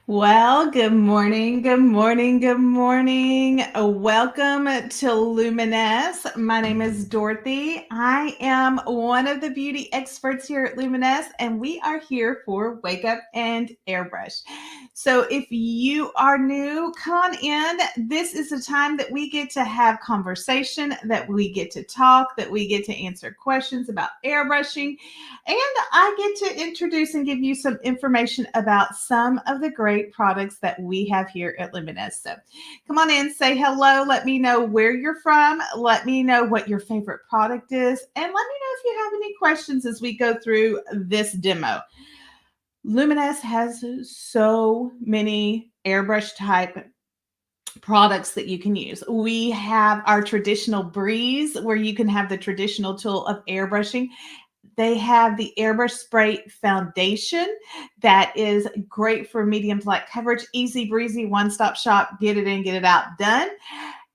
Well, good morning, good morning, good morning. Welcome to Luminess. My name is Dorothy. I am one of the beauty experts here at Luminess, and we are here for Wake Up and Airbrush. So, if you are new, come on in. This is a time that we get to have conversation, that we get to talk, that we get to answer questions about airbrushing, and I get to introduce and give you some information about some of the great products that we have here at Luminous. So come on in, say hello. Let me know where you're from. Let me know what your favorite product is. And let me know if you have any questions as we go through this demo. Luminous has so many airbrush type products that you can use. We have our traditional breeze where you can have the traditional tool of airbrushing. They have the Airbrush Spray Foundation that is great for medium to light coverage, easy breezy, one-stop shop, get it in, get it out, done.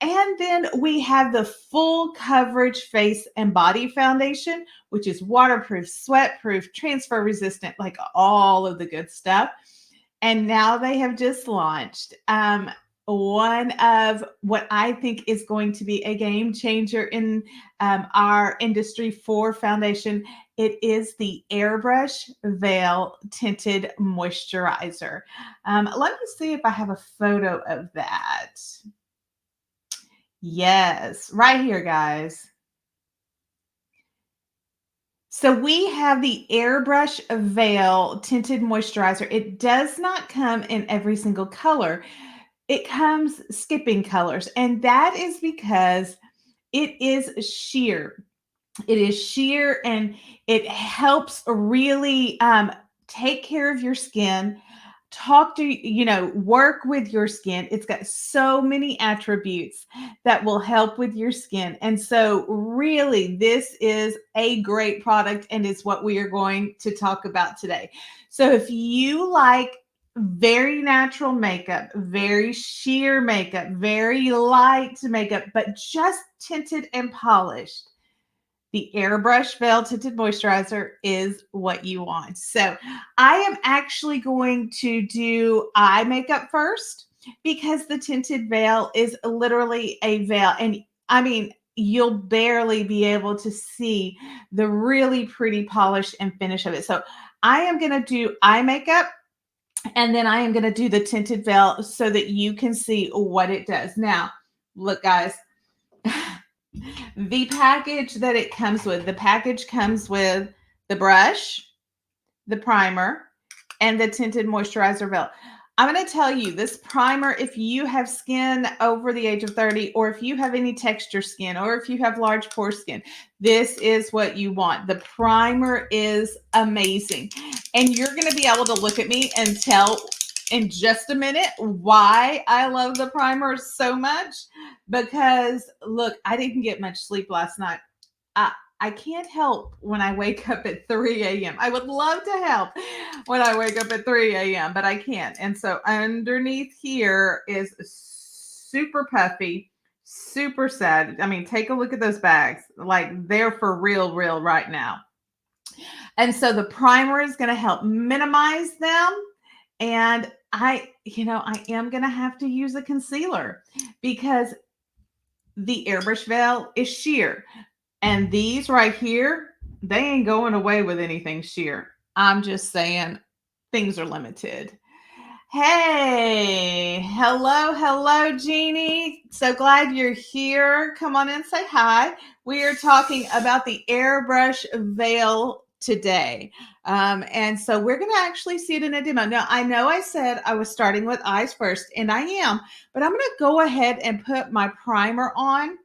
And then we have the full coverage face and body foundation, which is waterproof, sweat-proof, transfer resistant, like all of the good stuff. And now they have just launched one of what I think is going to be a game changer in our industry for foundation. It is the Airbrush Veil Tinted Moisturizer. Let me see if I have a photo of that. Yes, right here, guys. So we have the Airbrush Veil Tinted Moisturizer. It does not come in every single color. It comes skipping colors, and that is because it is sheer. It is sheer and it helps really take care of your skin. Talk to, work with your skin. It's got so many attributes that will help with your skin. And so, really, this is a great product and is what we are going to talk about today. So, if you like very natural makeup, very sheer makeup, very light makeup, but just tinted and polished, the Airbrush Veil Tinted Moisturizer is what you want. So I am actually going to do eye makeup first because the tinted veil is literally a veil. And I mean, you'll barely be able to see the really pretty polish and finish of it. So I am going to do eye makeup and then I am going to do the tinted veil so that you can see what it does. Now, look, guys. The package that it comes with, the package comes with the brush, the primer, and the tinted moisturizer veil. I'm going to tell you this primer, if you have skin over the age of 30, or if you have any texture skin, or if you have large pore skin, this is what you want. The primer is amazing. And you're going to be able to look at me and tell in just a minute why I love the primer so much. Because look, I didn't get much sleep last night. I can't help when I wake up at 3 a.m. I would love to help when I wake up at 3 a.m., but I can't. And so underneath here is super puffy, super sad. I mean, take a look at those bags. Like they're for real, real right now. And so the primer is going to help minimize them. And I am going to have to use a concealer because the Airbrush Veil is sheer. And these right here, they ain't going away with anything sheer. I'm just saying things are limited. Hey, hello, Jeannie. So glad you're here. Come on and say hi. We are talking about the Airbrush Veil today. And so we're going to actually see it in a demo. Now, I know I said I was starting with eyes first, and I am, but I'm going to go ahead and put my primer on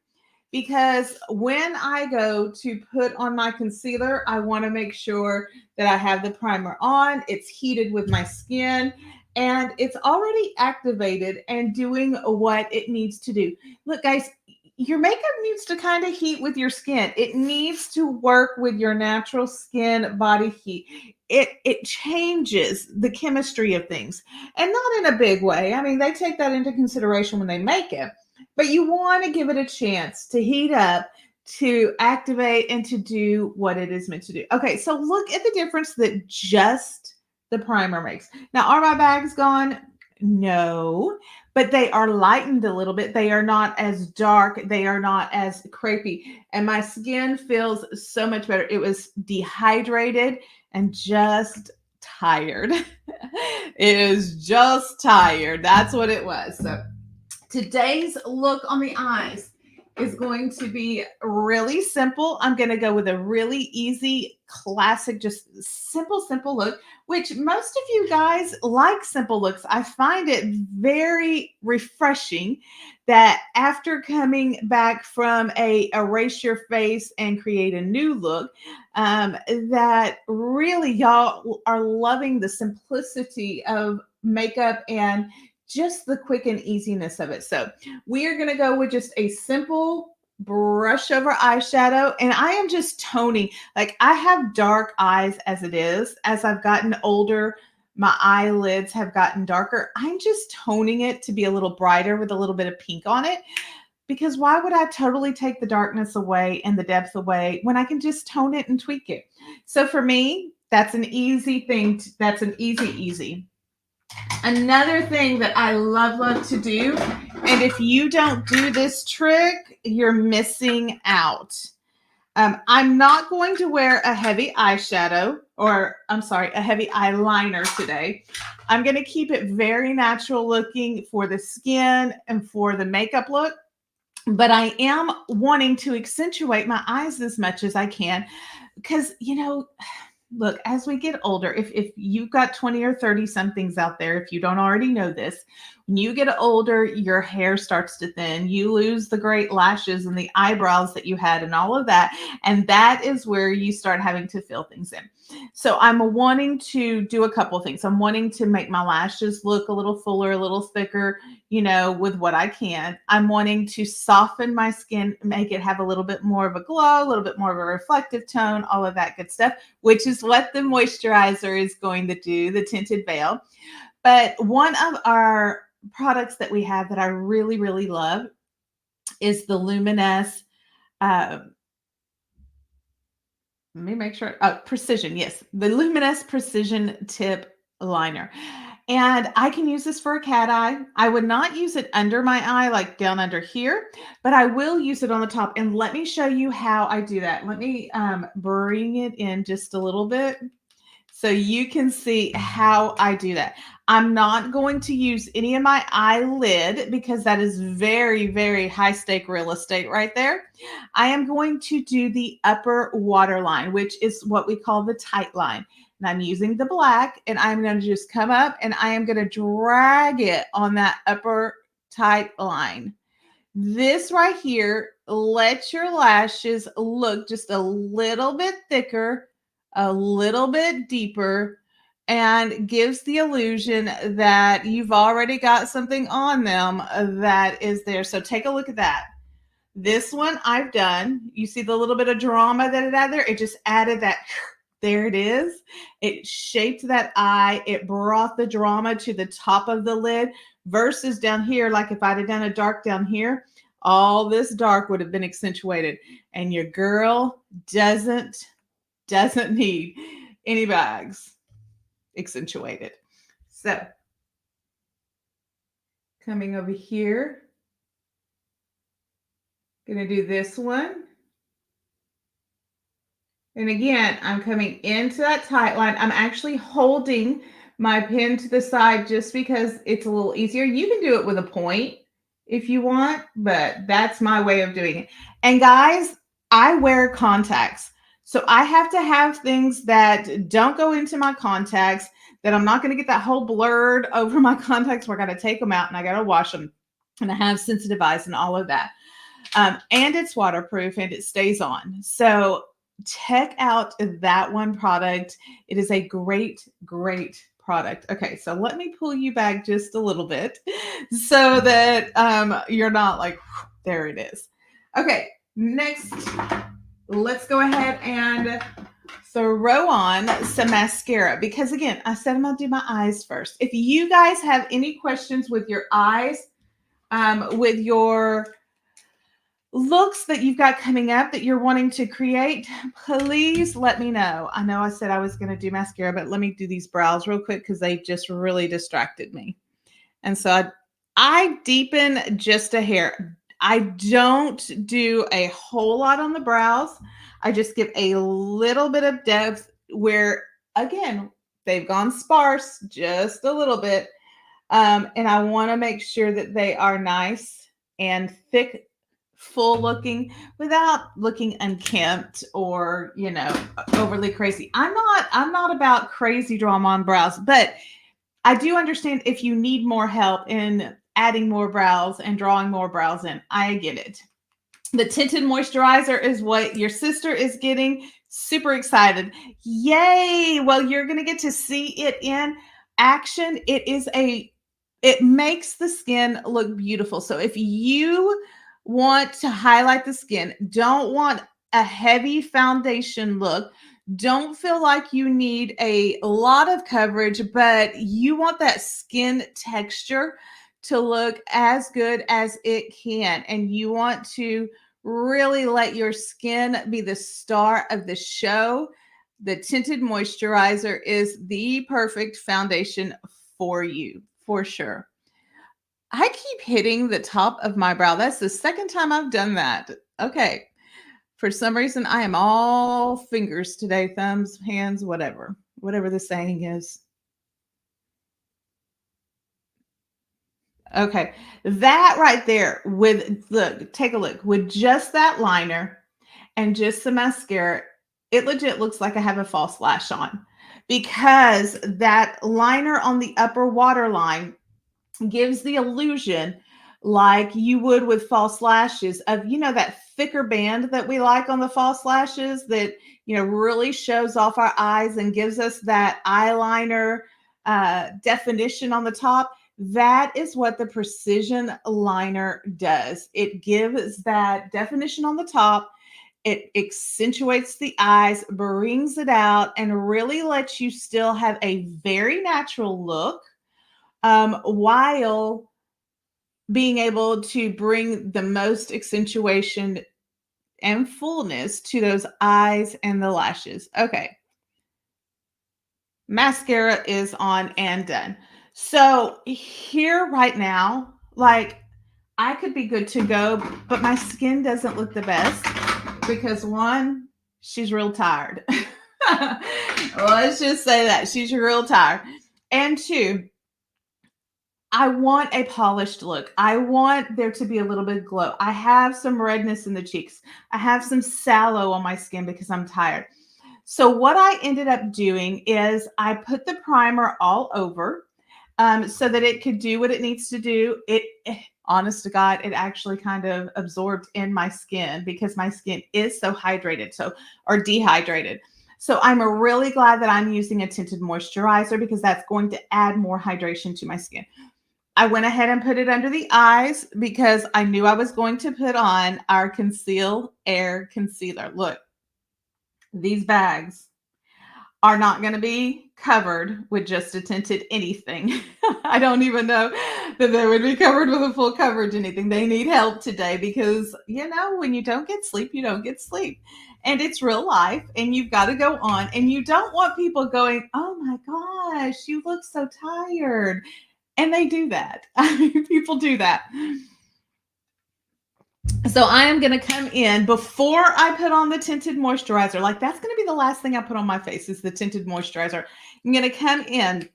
because when I go to put on my concealer, I want to make sure that I have the primer on. It's heated with my skin and it's already activated and doing what it needs to do. Look, guys, your makeup needs to kind of heat with your skin. It needs to work with your natural skin body heat. It changes the chemistry of things, and not in a big way. I mean, they take that into consideration when they make it, but you want to give it a chance to heat up, to activate, and to do what it is meant to do. Okay, so look at the difference that just the primer makes. Now, are my bags gone? No, but they are lightened a little bit. They are not as dark. They are not as crepey. And my skin feels so much better. It was dehydrated and just tired. It is just tired. That's what it was. So today's look on the eyes is going to be really simple. I'm going to go with a really easy, classic, just simple look, which most of you guys like simple looks. I find it very refreshing that after coming back from a erase your face and create a new look, that really y'all are loving the simplicity of makeup and just the quick and easiness of it. So we are going to go with just a simple brush over eyeshadow. And I am just toning. Like I have dark eyes as it is. As I've gotten older, my eyelids have gotten darker. I'm just toning it to be a little brighter with a little bit of pink on it. Because why would I totally take the darkness away and the depth away when I can just tone it and tweak it? So for me, that's an easy thing. That's an easy. Another thing that I love to do, and if you don't do this trick, you're missing out. I'm not going to wear a heavy eyeshadow, or I'm sorry, a heavy eyeliner today. I'm going to keep it very natural looking for the skin and for the makeup look. But I am wanting to accentuate my eyes as much as I can because, look, as we get older, if you've got 20 or 30 somethings out there, if you don't already know this, when you get older, your hair starts to thin. You lose the great lashes and the eyebrows that you had and all of that. And that is where you start having to fill things in. So I'm wanting to do a couple of things. I'm wanting to make my lashes look a little fuller, a little thicker, with what I can. I'm wanting to soften my skin, make it have a little bit more of a glow, a little bit more of a reflective tone, all of that good stuff, which is what the moisturizer is going to do, the tinted veil. But one of our products that we have that I really love is the Luminess let me make sure. Precision. Yes. The Luminess Precision Tip Liner. And I can use this for a cat eye. I would not use it under my eye, like down under here, but I will use it on the top. And let me show you how I do that. Let me bring it in just a little bit so you can see how I do that. I'm not going to use any of my eyelid because that is very high stake real estate right there. I am going to do the upper waterline, which is what we call the tight line. And I'm using the black and I'm going to just come up and I am going to drag it on that upper tight line. This right here, let your lashes look just a little bit thicker, a little bit deeper, and gives the illusion that you've already got something on them that is there. So take a look at that. This one I've done. You see the little bit of drama that it added there? It just added that. There it is. It shaped that eye. It brought the drama to the top of the lid versus down here. Like if I'd have done a dark down here, all this dark would have been accentuated. And your girl doesn't need any bags accentuated. So coming over here, gonna do this one. And again, I'm coming into that tight line. I'm actually holding my pen to the side just because it's a little easier. You can do it with a point if you want, but that's my way of doing it. And guys, I wear contacts. So I have to have things that don't go into my contacts, that I'm not going to get that whole blurred over my contacts where I got to take them out and I got to wash them. And I have sensitive eyes and all of that. And it's waterproof and it stays on. So check out that one product. It is a great product. Okay, so let me pull you back just a little bit so that you're not like, there it is. Okay, next, let's go ahead and throw on some mascara because again, I said I'm gonna do my eyes first. If you guys have any questions with your eyes, with your looks that you've got coming up that you're wanting to create, please let me know. I know I said I was going to do mascara, but let me do these brows real quick because they just really distracted me. And so I deepen just a hair. I don't do a whole lot on the brows. I just give a little bit of depth where, again, they've gone sparse just a little bit. And I want to make sure that they are nice and thick, full looking without looking unkempt or, overly crazy. I'm not about crazy drama on brows, but I do understand if you need more help in adding more brows and drawing more brows in. I get it. The tinted moisturizer is what your sister is getting. Super excited. Yay. Well, you're going to get to see it in action. It makes the skin look beautiful. So if you want to highlight the skin, don't want a heavy foundation look, don't feel like you need a lot of coverage, but you want that skin texture to look as good as it can. And you want to really let your skin be the star of the show. The tinted moisturizer is the perfect foundation for you, for sure. I keep hitting the top of my brow. That's the second time I've done that. Okay. For some reason, I am all fingers today, thumbs, hands, whatever the saying is. Okay. That right there take a look with just that liner and just the mascara, it legit looks like I have a false lash on because that liner on the upper waterline gives the illusion like you would with false lashes of that thicker band that we like on the false lashes that really shows off our eyes and gives us that eyeliner definition on the top. That is what the precision liner does. It gives that definition on the top, it accentuates the eyes, brings it out, and really lets you still have a very natural look, while being able to bring the most accentuation and fullness to those eyes and the lashes. Okay. Mascara is on and done. So here right now, like I could be good to go, but my skin doesn't look the best because one, she's real tired. Let's just say that she's real tired. And two, I want a polished look. I want there to be a little bit of glow. I have some redness in the cheeks. I have some sallow on my skin because I'm tired. So what I ended up doing is I put the primer all over, so that it could do what it needs to do. Honest to God, it actually kind of absorbed in my skin because my skin is so hydrated, or dehydrated. So I'm really glad that I'm using a tinted moisturizer because that's going to add more hydration to my skin. I went ahead and put it under the eyes because I knew I was going to put on our Conceal Air Concealer. Look, these bags are not going to be covered with just a tinted anything. I don't even know that they would be covered with a full coverage anything. They need help today because, when you don't get sleep, you don't get sleep. And it's real life and you've got to go on. And you don't want people going, oh my gosh, you look so tired. And they do that. I mean, people do that. So I am going to come in before I put on the tinted moisturizer. Like that's going to be the last thing I put on my face is the tinted moisturizer. I'm going to come in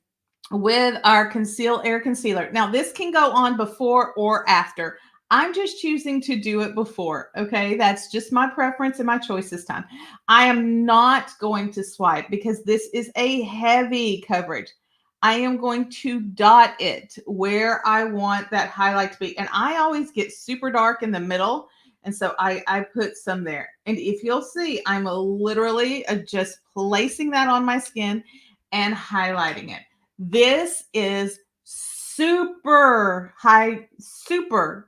with our Conceal Air Concealer. Now this can go on before or after. I'm just choosing to do it before. Okay. That's just my preference and my choice this time. I am not going to swipe because this is a heavy coverage. I am going to dot it where I want that highlight to be. And I always get super dark in the middle. And so I put some there. And if you'll see, I'm literally just placing that on my skin and highlighting it. This is super high, super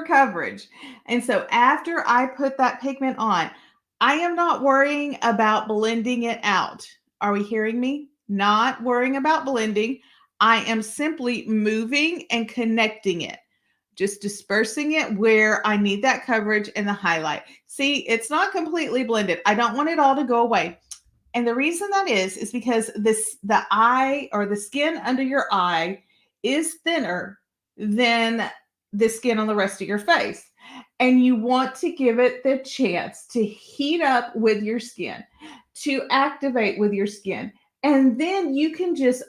coverage. And so after I put that pigment on, I am not worrying about blending it out. Are we hearing me? Not worrying about blending. I am simply moving and connecting it, just dispersing it where I need that coverage and the highlight. See, it's not completely blended. I don't want it all to go away. And the reason that is because the eye or the skin under your eye is thinner than the skin on the rest of your face. And you want to give it the chance to heat up with your skin, to activate with your skin. And then you can just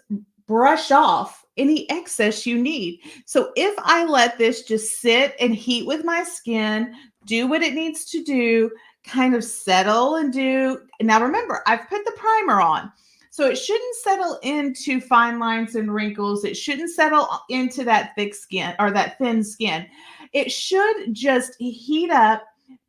brush off any excess you need. So if I let this just sit and heat with my skin, do what it needs to do, kind of settle and do. Now remember, I've put the primer on. So it shouldn't settle into fine lines and wrinkles. It shouldn't settle into that thick skin or that thin skin. It should just heat up,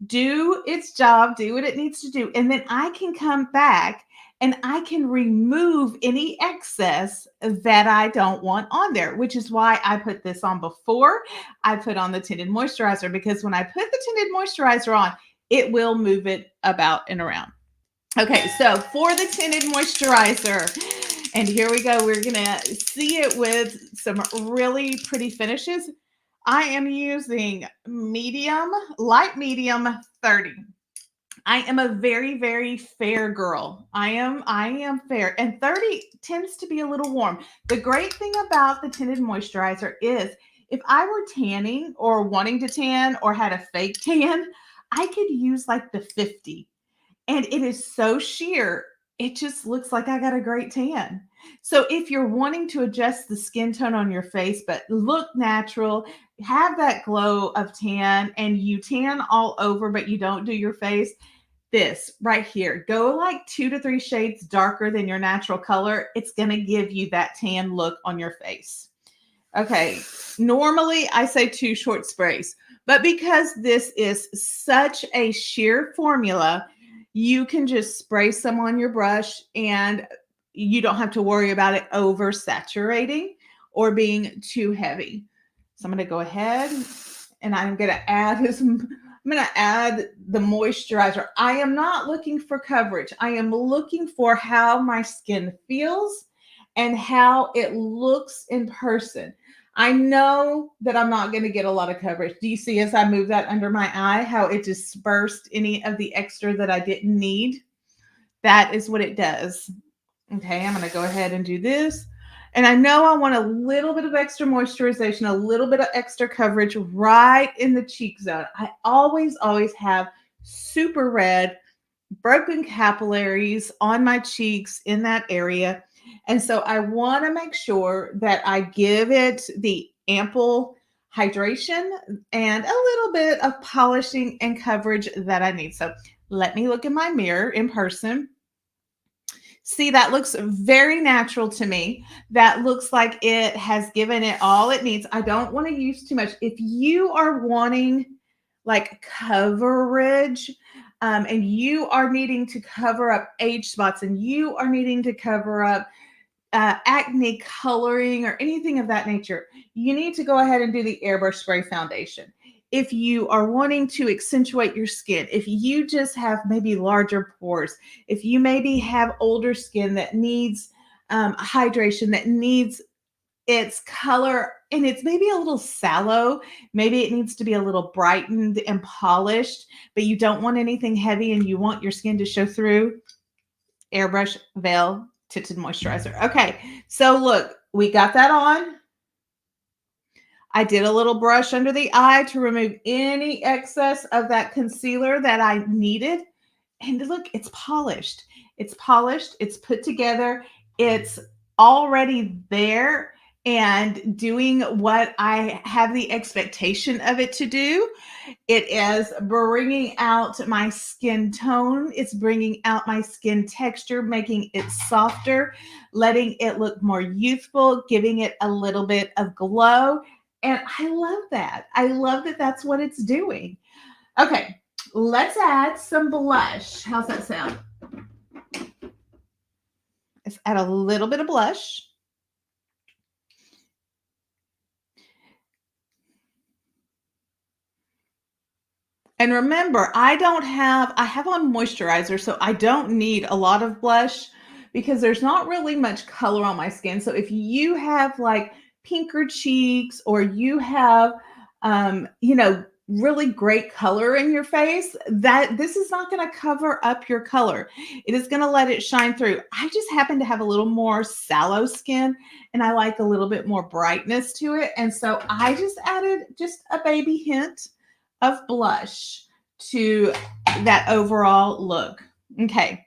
do its job, do what it needs to do. And then I can come back and I can remove any excess that I don't want on there, which is why I put this on before I put on the tinted moisturizer, because when I put the tinted moisturizer on, it will move it about and around. Okay, so for the tinted moisturizer, and here we go, we're gonna see it with some really pretty finishes. I am using medium, light medium 30. I am a very, very fair girl. I am fair. And 30 tends to be a little warm. The great thing about the tinted moisturizer is if I were tanning or wanting to tan or had a fake tan, I could use like the 50. And it is so sheer, it just looks like I got a great tan. So if you're wanting to adjust the skin tone on your face, but look natural, have that glow of tan, and you tan all over, but you don't do your face, this right here, go like 2 to 3 shades darker than your natural color. It's going to give you that tan look on your face. Okay, normally I say 2 short sprays, but because this is such a sheer formula, you can just spray some on your brush and you don't have to worry about it oversaturating or being too heavy. So I'm going to go ahead and I'm going to add the moisturizer. I am not looking for coverage. I am looking for how my skin feels and how it looks in person. I know that I'm not going to get a lot of coverage. Do you see as I move that under my eye, how it dispersed any of the extra that I didn't need? That is what it does. Okay, I'm going to go ahead and do this. And I know I want a little bit of extra moisturization, a little bit of extra coverage right in the cheek zone. I always have super red, broken capillaries on my cheeks in that area. And so I want to make sure that I give it the ample hydration and a little bit of polishing and coverage that I need. So let me look in my mirror in person. See, that looks very natural to me. That looks like it has given it all it needs. I don't want to use too much. If you are wanting like coverage, and you are needing to cover up age spots and you are needing to cover up acne coloring or anything of that nature, you need to go ahead and do the Airbrush Spray Foundation. If you are wanting to accentuate your skin, if you just have maybe larger pores, if you maybe have older skin that needs hydration, that needs its color and it's maybe a little sallow, maybe it needs to be a little brightened and polished, but you don't want anything heavy and you want your skin to show through, Airbrush Veil Tinted Moisturizer. Okay, so look, we got that on. I did a little brush under the eye to remove any excess of that concealer that I needed. And look, it's polished. It's polished. It's put together. It's already there and doing what I have the expectation of it to do. It is bringing out my skin tone. It's bringing out my skin texture, making it softer, letting it look more youthful, giving it a little bit of glow. And I love that. I love that that's what it's doing. Okay, let's add some blush. How's that sound? Let's add a little bit of blush. And remember, I have on moisturizer, so I don't need a lot of blush because there's not really much color on my skin. So if you have like pinker cheeks or you have, really great color in your face, that this is not going to cover up your color. It is going to let it shine through. I just happen to have a little more sallow skin and I like a little bit more brightness to it. And so I just added just a baby hint of blush to that overall look. Okay.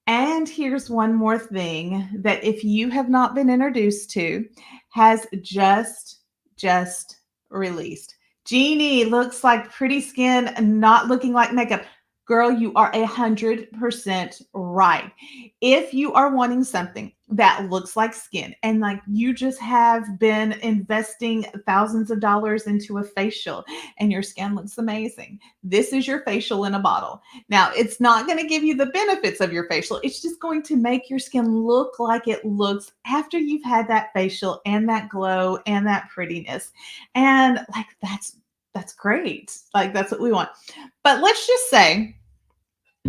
And here's one more thing that if you have not been introduced to, has just released. Jeannie looks like pretty skin, not looking like makeup. Girl, you are 100% right. If you are wanting something that looks like skin and like you just have been investing thousands of dollars into a facial and your skin looks amazing, this is your facial in a bottle. Now, it's not going to give you the benefits of your facial. It's just going to make your skin look like it looks after you've had that facial and that glow and that prettiness. And like that's great. Like that's what we want. But let's just say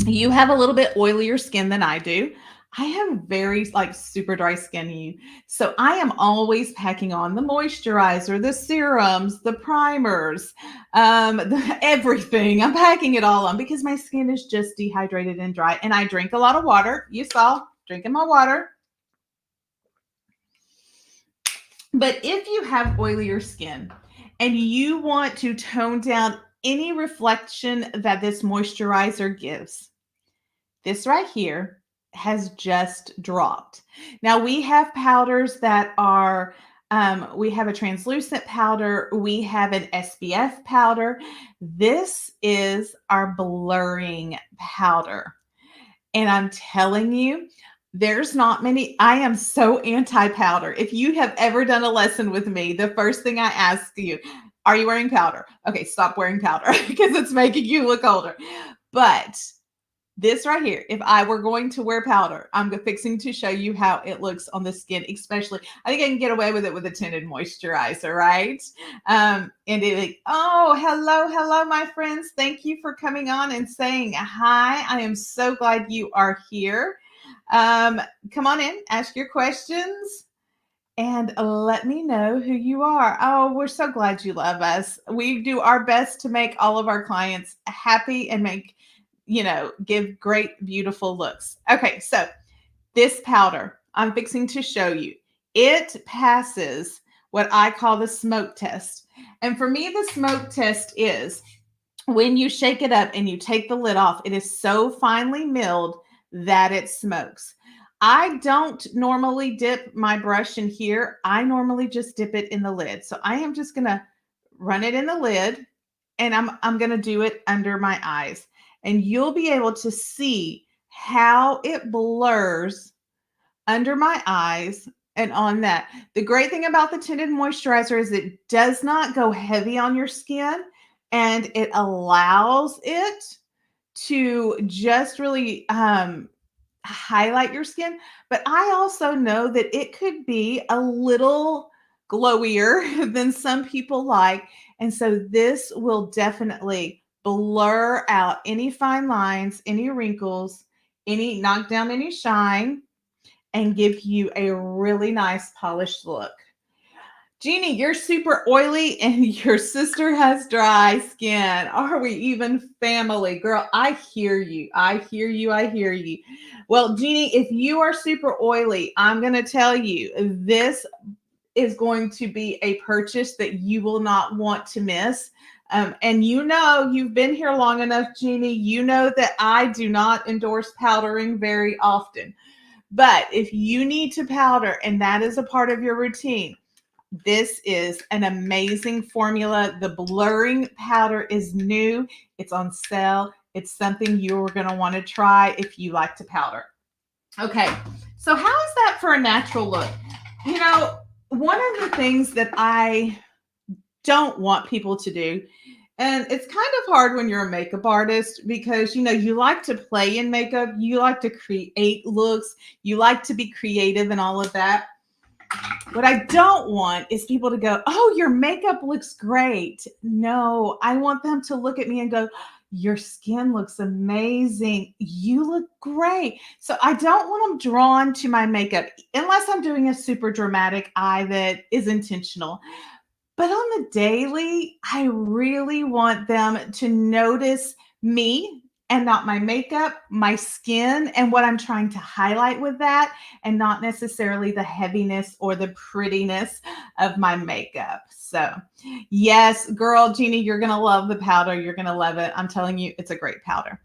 you have a little bit oilier skin than I do. I have very like super dry skin. So I am always packing on the moisturizer, the serums, the primers, everything. I'm packing it all on because my skin is just dehydrated and dry. And I drink a lot of water. You saw drinking my water. But if you have oilier skin and you want to tone down any reflection that this moisturizer gives, this right here has just dropped. Now we have powders that are, we have a translucent powder, we have an SPF powder. This is our blurring powder. And I'm telling you, there's not many. I am so anti-powder. If you have ever done a lesson with me, the first thing I ask you, are you wearing powder? Okay, stop wearing powder because it's making you look older. But this right here, if I were going to wear powder, I'm fixing to show you how it looks on the skin, especially. I think I can get away with it with a tinted moisturizer, right? And oh, hello, my friends. Thank you for coming on and saying hi. I am so glad you are here. Come on in, ask your questions, and let me know who you are. Oh, we're so glad you love us. We do our best to make all of our clients happy and give great, beautiful looks. Okay, so this powder I'm fixing to show you, it passes what I call the smoke test. And for me, the smoke test is when you shake it up and you take the lid off, it is so finely milled that it smokes. I don't normally dip my brush in here. I normally just dip it in the lid. So I am just going to run it in the lid and I'm going to do it under my eyes. And you'll be able to see how it blurs under my eyes and on that. The great thing about the tinted moisturizer is it does not go heavy on your skin and it allows it to just really highlight your skin. But I also know that it could be a little glowier than some people like. And so this will definitely blur out any fine lines, any wrinkles, knock down any shine, and give you a really nice polished look. Jeannie, you're super oily and your sister has dry skin. Are we even family? Girl, I hear you. I hear you. I hear you. Well, Jeannie, if you are super oily, I'm going to tell you this is going to be a purchase that you will not want to miss. And you've been here long enough, Jeannie. You know that I do not endorse powdering very often. But if you need to powder and that is a part of your routine, this is an amazing formula. The blurring powder is new. It's on sale. It's something you're going to want to try if you like to powder. Okay, so how is that for a natural look? One of the things that I don't want people to do, and it's kind of hard when you're a makeup artist because, you like to play in makeup. You like to create looks. You like to be creative and all of that. What I don't want is people to go, oh, your makeup looks great. No, I want them to look at me and go, your skin looks amazing. You look great. So I don't want them drawn to my makeup unless I'm doing a super dramatic eye that is intentional. But on the daily, I really want them to notice me and not my makeup, my skin, and what I'm trying to highlight with that, and not necessarily the heaviness or the prettiness of my makeup. So, yes, girl, Jeannie, you're going to love the powder. You're going to love it. I'm telling you, it's a great powder.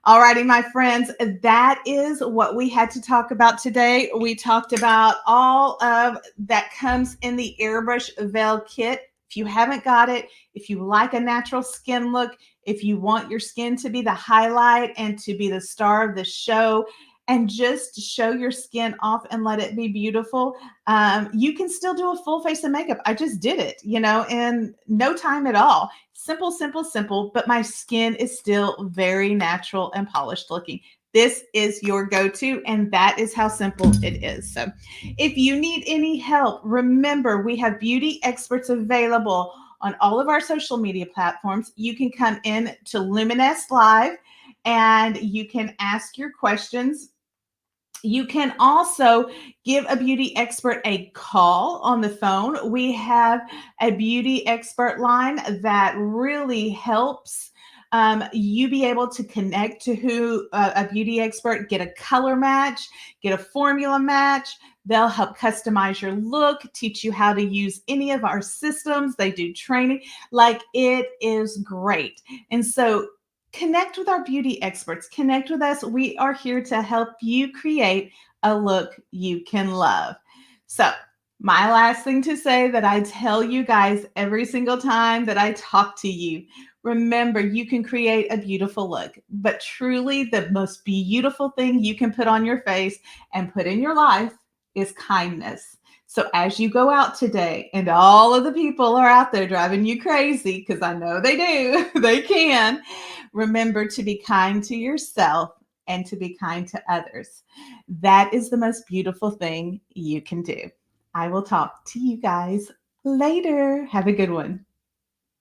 All righty, my friends, that is what we had to talk about today. We talked about all of that comes in the Airbrush Veil Kit. If you haven't got it, if you like a natural skin look, if you want your skin to be the highlight and to be the star of the show, and just show your skin off and let it be beautiful, you can still do a full face of makeup. I just did it, in no time at all. Simple, simple, simple, but my skin is still very natural and polished looking. This is your go-to, and that is how simple it is. So if you need any help, remember we have beauty experts available on all of our social media platforms. You can come in to Luminess Live and you can ask your questions. You can also give a beauty expert a call on the phone. We have a beauty expert line that really helps you be able to connect to who a beauty expert, get a color match, get a formula match. They'll help customize your look, teach you how to use any of our systems. They do training. Like, it is great. And so connect with our beauty experts. Connect with us. We are here to help you create a look you can love. So, my last thing to say that I tell you guys every single time that I talk to you, remember, you can create a beautiful look, but truly the most beautiful thing you can put on your face and put in your life is kindness. So as you go out today and all of the people are out there driving you crazy, because I know they do, they can, remember to be kind to yourself and to be kind to others. That is the most beautiful thing you can do. I will talk to you guys later. Have a good one.